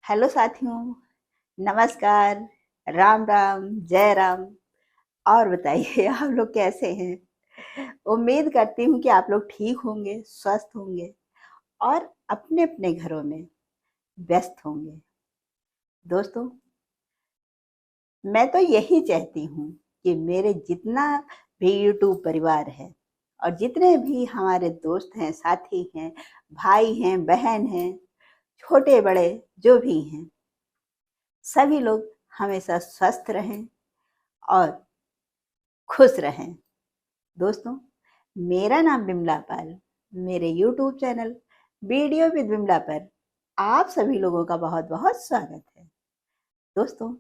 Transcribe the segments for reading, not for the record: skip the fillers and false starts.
Hello साथियों, नमस्कार, राम राम, जय राम। और बताइए आप लोग कैसे हैं? उम्मीद करती हूँ कि आप लोग ठीक होंगे, स्वस्थ होंगे और अपने-अपने घरों में व्यस्त होंगे। दोस्तों, मैं तो यही चाहती हूँ कि मेरे जितना भी यूट्यूब परिवार है और जितने भी हमारे दोस्त हैं, साथी हैं, भाई हैं, बहन हैं, छोटे-बड़े जो भी हैं, सभी लोग हमेशा स्वस्थ रहें और खुश रहें। दोस्तों, मेरा नाम बिमला पाल। मेरे YouTube channel video with Bimla पर आप सभी लोगों का बहुत-बहुत स्वागत है। दोस्तों,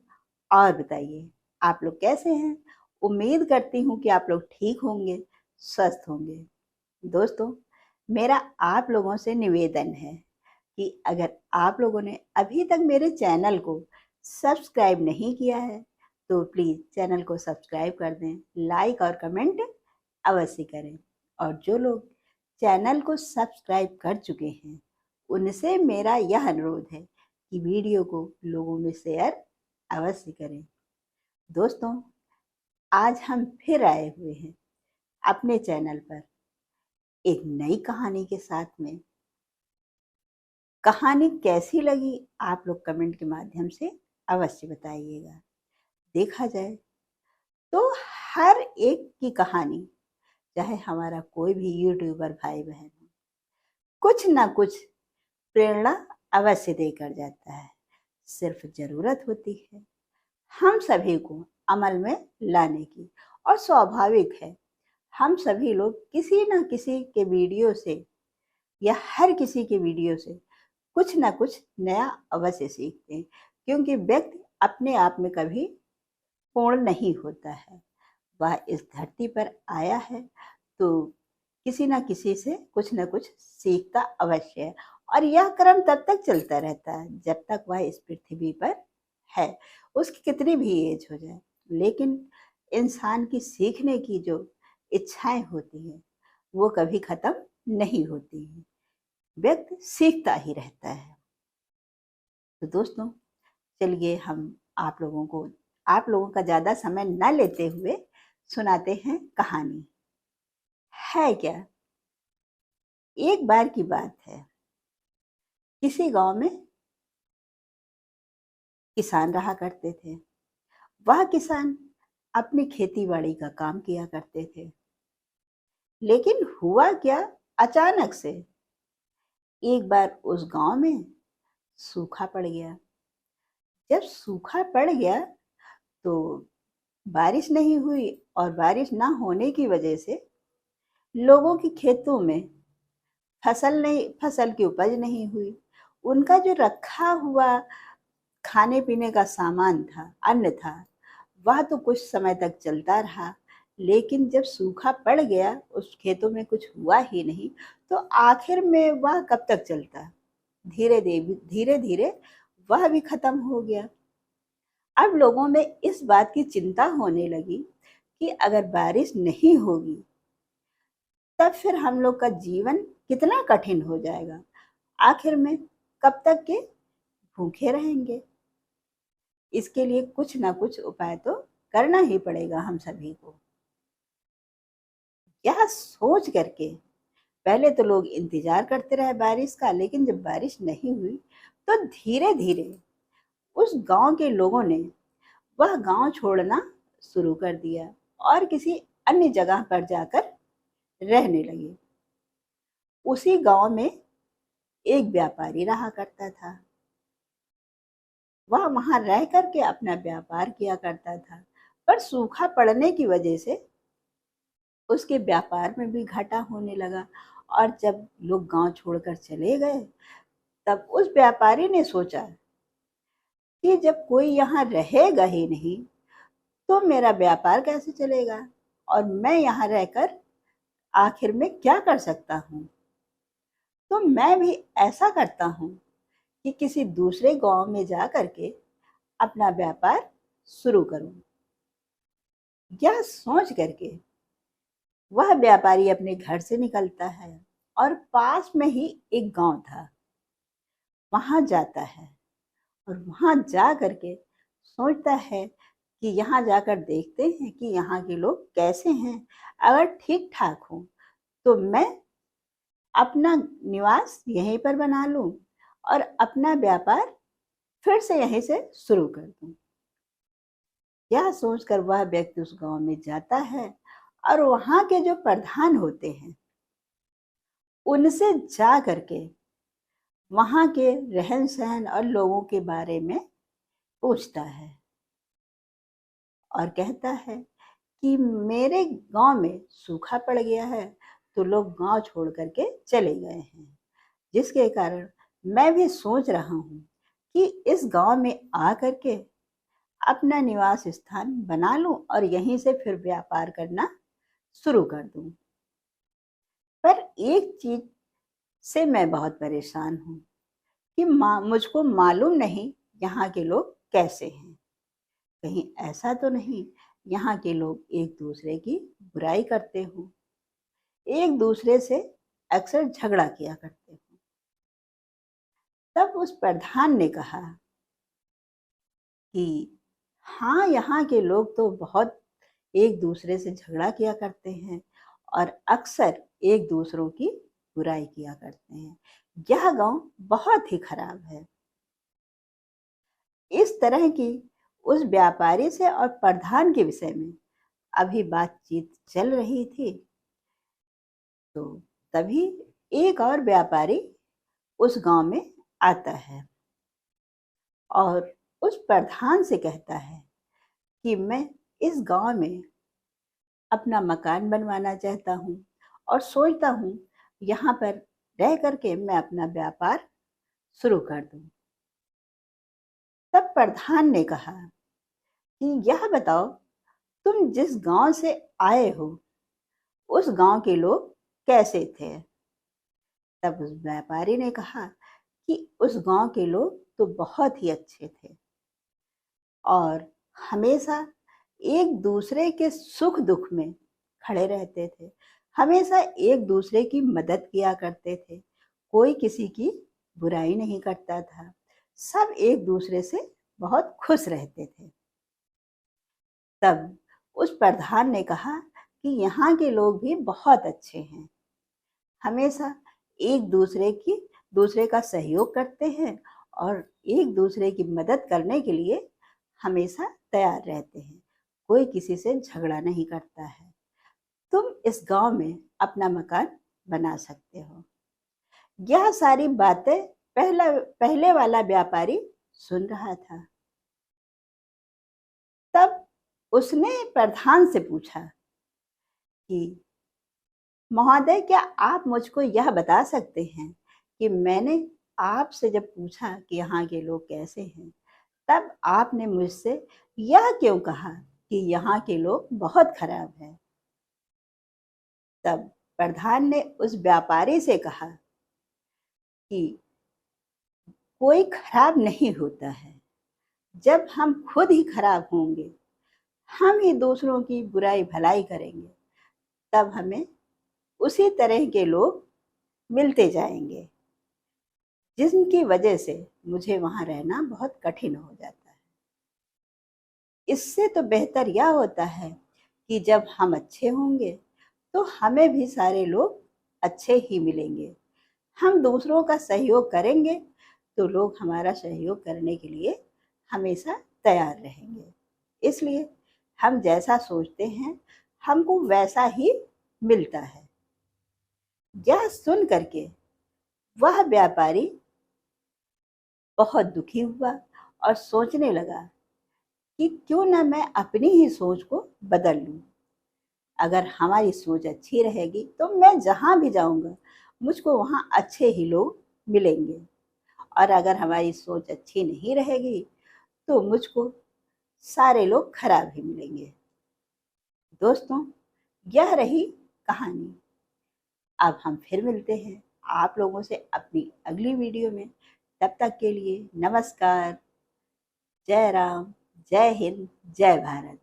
और बताइए आप लोग कैसे हैं? उम्मीद करती हूँ कि आप लोग ठीक होंगे, स्वस्थ होंगे। दोस्तों, मेरा आप लोगों से निवेदन है कि अगर आप लोगों ने अभी तक मेरे चैनल को सब्सक्राइब नहीं किया है, तो प्लीज़ चैनल को सब्सक्राइब कर दें, लाइक और कमेंट अवश्य करें। और जो लोग चैनल को सब्सक्राइब कर चुके हैं, उनसे मेरा यह अनुरोध है कि वीडियो को लोगों में शेयर अवश्य करें। दोस्तों, आज हम फिर आए हुए हैं अपने चैनल पर एक नई कहानी के साथ में। कहानी कैसी लगी आप लोग कमेंट के माध्यम से अवश्य बताइएगा। देखा जाए तो हर एक की कहानी, चाहे हमारा कोई भी यूट्यूबर भाई बहन हो, कुछ ना कुछ प्रेरणा अवश्य देकर जाता है। सिर्फ जरूरत होती है हम सभी को अमल में लाने की। और स्वाभाविक है, हम सभी लोग किसी न किसी के वीडियो से या हर किसी के वीडियो से कुछ ना कुछ नया अवश्य सीखते हैं, क्योंकि व्यक्ति अपने आप में कभी पूर्ण नहीं होता है। वह इस धरती पर आया है तो किसी ना किसी से कुछ ना कुछ सीखता अवश्य है। और यह क्रम तब तक चलता रहता है जब तक वह इस पृथ्वी पर है, उसकी कितनी भी एज हो जाए। लेकिन इंसान की सीखने की जो इच्छाएं होती हैं, वो कभी खत्म नहीं होती हैं। व्यक्ति सीखता ही रहता है। तो दोस्तों, चलिए हम आप लोगों का ज़्यादा समय न लेते हुए सुनाते हैं कहानी। है क्या, एक बार की बात है, किसी गांव में किसान रहा करते थे। वह किसान अपनी खेती बाड़ी का काम किया करते थे। लेकिन हुआ क्या, अचानक से एक बार उस गांव में सूखा पड़ गया। जब सूखा पड़ गया तो बारिश नहीं हुई, और बारिश ना होने की वजह से लोगों की खेतों में फसल की उपज नहीं हुई। उनका जो रखा हुआ खाने पीने का सामान था, अन्न था, वह तो कुछ समय तक चलता रहा। लेकिन जब सूखा पड़ गया, उस खेतों में कुछ हुआ ही नहीं, तो आखिर में वह कब तक चलता? धीरे धीरे वह भी खत्म हो गया। अब लोगों में इस बात की चिंता होने लगी कि अगर बारिश नहीं होगी, तब फिर हम लोग का जीवन कितना कठिन हो जाएगा। आखिर में कब तक के भूखे रहेंगे? इसके लिए कुछ ना कुछ उपाय तो करना ही पड़ेगा हम सभी को। यह सोच करके पहले तो लोग इंतजार करते रहे बारिश का, लेकिन जब बारिश नहीं हुई तो धीरे धीरे उस गांव के लोगों ने वह गांव छोड़ना शुरू कर दिया और किसी अन्य जगह पर जाकर रहने लगे। उसी गांव में एक व्यापारी रहा करता था। वह वहां रह करके अपना व्यापार किया करता था, पर सूखा पड़ने की वजह से उसके व्यापार में भी घाटा होने लगा। और जब लोग गांव छोड़कर चले गए, तब उस व्यापारी ने सोचा कि जब कोई यहाँ रहेगा ही नहीं, तो मेरा व्यापार कैसे चलेगा, और मैं यहाँ रहकर आखिर में क्या कर सकता हूँ। तो मैं भी ऐसा करता हूँ कि किसी दूसरे गांव में जा करके अपना व्यापार शुरू करूं। यह सोच करके वह व्यापारी अपने घर से निकलता है और पास में ही एक गांव था, वहां जाता है और वहाँ जा करके सोचता है कि यहाँ जाकर देखते हैं कि यहाँ के लोग कैसे हैं। अगर ठीक-ठाक हों, तो मैं अपना निवास यहीं पर बना लूँ और अपना व्यापार फिर से यहीं से शुरू कर दूँ। यह सोचकर वह व्यक्ति उस गाँव में जाता है और वहाँ के जो प्रधान होते हैं, उनसे जा करके वहाँ के रहन-सहन और लोगों के बारे में पूछता है और कहता है कि मेरे गाँव में सूखा पड़ गया है, तो लोग गाँव छोड़ कर के चले गए हैं। जिसके कारण मैं भी सोच रहा हूँ कि इस गाँव में आ कर के अपना निवास स्थान बना लूँ और यहीं से फिर व्यापार करना शुरू कर दूँ। पर एक चीज़ से मैं बहुत परेशान हूँ कि मुझको मालूम नहीं यहाँ के लोग कैसे हैं। कहीं ऐसा तो नहीं यहाँ के लोग एक-दूसरे की बुराई करते हों, एक-दूसरे से अक्सर झगड़ा किया करते हों। तब उस प्रधान ने कहा कि हाँ, यहाँ के लोग तो बहुत एक-दूसरे से झगड़ा किया करते हैं और अक्सर एक-दूसरों की बुराई किया करते हैं। यह गाँव बहुत ही खराब है। इस तरह की उस व्यापारी से और प्रधान के विषय में अभी बातचीत चल रही थी, तो तभी एक और व्यापारी उस गाँव में आता है और उस प्रधान से कहता है कि मैं इस गाँव में अपना मकान बनवाना चाहता हूँ और सोचता हूँ यहाँ पर रह कर के मैं अपना व्यापार शुरू कर दूँ। तब प्रधान ने कहा कि यह बताओ, तुम जिस गाँव से आए हो, उस गाँव के लोग कैसे थे? तब उस व्यापारी ने कहा कि उस गाँव के लोग तो बहुत ही अच्छे थे और हमेशा एक-दूसरे के सुख-दुख में खड़े रहते थे। हमेशा एक-दूसरे की मदद किया करते थे। कोई किसी की बुराई नहीं करता था। सब एक-दूसरे से बहुत खुश रहते थे। तब उस प्रधान ने कहा कि यहाँ के लोग भी बहुत अच्छे हैं। हमेशा दूसरे का सहयोग करते हैं और एक-दूसरे की मदद करने के लिए हमेशा तैयार रहते हैं। कोई किसी से झगड़ा नहीं करता है। तुम इस गाँव में अपना मकान बना सकते हो। यह सारी बातें पहले वाला व्यापारी सुन रहा था। तब उसने प्रधान से पूछा कि महोदय, क्या आप मुझको यह बता सकते हैं कि मैंने आपसे जब पूछा कि यहाँ के लोग कैसे हैं, तब आपने मुझसे यह क्यों कहा कि यहाँ के लोग बहुत खराब हैं? तब प्रधान ने उस व्यापारी से कहा कि कोई खराब नहीं होता है। जब हम खुद ही खराब होंगे, हम ही दूसरों की बुराई भलाई करेंगे, तब हमें उसी तरह के लोग मिलते जाएंगे, जिनकी वजह से मुझे वहाँ रहना बहुत कठिन हो जाता है। इससे तो बेहतर यह होता है कि जब हम अच्छे होंगे, तो हमें भी सारे लोग अच्छे ही मिलेंगे। हम दूसरों का सहयोग करेंगे, तो लोग हमारा सहयोग करने के लिए हमेशा तैयार रहेंगे। इसलिए हम जैसा सोचते हैं, हमको वैसा ही मिलता है। यह सुन करके वह व्यापारी बहुत दुखी हुआ और सोचने लगा कि क्यों ना मैं अपनी ही सोच को बदल लूँ। अगर हमारी सोच अच्छी रहेगी, तो मैं जहाँ भी जाऊँगा, मुझको वहाँ अच्छे ही लोग मिलेंगे और अगर हमारी सोच अच्छी नहीं रहेगी, तो मुझको सारे लोग खराब ही मिलेंगे। दोस्तों, यह रही कहानी। अब हम फिर मिलते हैं आप लोगों से अपनी अगली वीडियो में। तब तक के लिए नमस्कार, जय राम, जय हिंद, जय भारत।